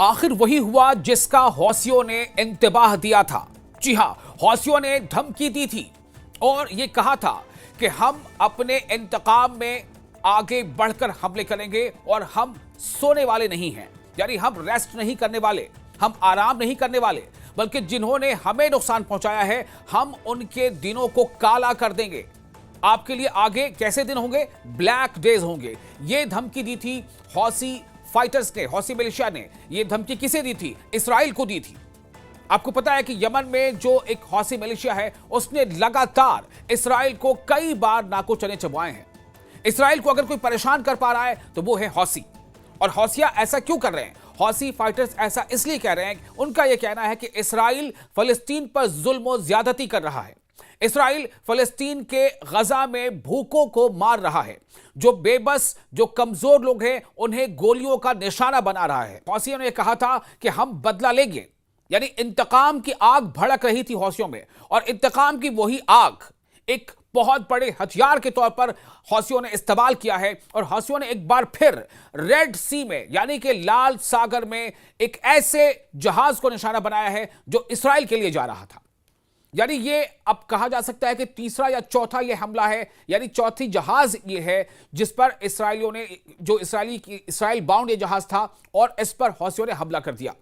आखिर वही हुआ जिसका हौसियों ने इंतबाह दिया था। जी हां, हौसियों ने धमकी दी थी और यह कहा था कि हम अपने इंतकाम में आगे बढ़कर हमले करेंगे और हम सोने वाले नहीं हैं। यानी हम रेस्ट नहीं करने वाले, हम आराम नहीं करने वाले, बल्कि जिन्होंने हमें नुकसान पहुंचाया है हम उनके दिनों को काला कर देंगे। आपके लिए आगे कैसे दिन होंगे? ब्लैक डेज होंगे। यह धमकी दी थी हौसी फाइटर्स ने, हौसी मिलिशिया ने। यह धमकी किसे दी थी? इस्राइल को दी थी। आपको पता है कि यमन में जो एक हौसी मिलिशिया है उसने लगातार इस्राइल को कई बार नाको चने चबवाए हैं। इस्राइल को अगर कोई परेशान कर पा रहा है तो वो है हौसी। और हौसिया ऐसा क्यों कर रहे हैं? हौसी फाइटर्स ऐसा इसलिए कह रहे हैं, उनका यह कहना है कि इस्राइल फलस्तीन पर जुल्म और ज्यादती कर रहा है। इस्राइल फलस्तीन के गजा में भूखों को मार रहा है। जो बेबस, जो कमजोर लोग हैं उन्हें गोलियों का निशाना बना रहा है। हौसियों ने कहा था कि हम बदला लेंगे। यानी इंतकाम की आग भड़क रही थी हौसियों में, और इंतकाम की वही आग एक बहुत बड़े हथियार के तौर पर हौसियों ने इस्तेमाल किया है। और हौसियों ने एक बार फिर रेड सी में, यानी कि लाल सागर में, एक ऐसे जहाज को निशाना बनाया है जो इस्राइल के लिए जा रहा था। यानी ये अब कहा जा सकता है कि तीसरा या चौथा ये हमला है, यानी चौथी जहाज ये है जिस पर इस्राइलियों ने, जो इस्राइल बाउंड ये जहाज था, और इस पर हौसियों ने हमला कर दिया।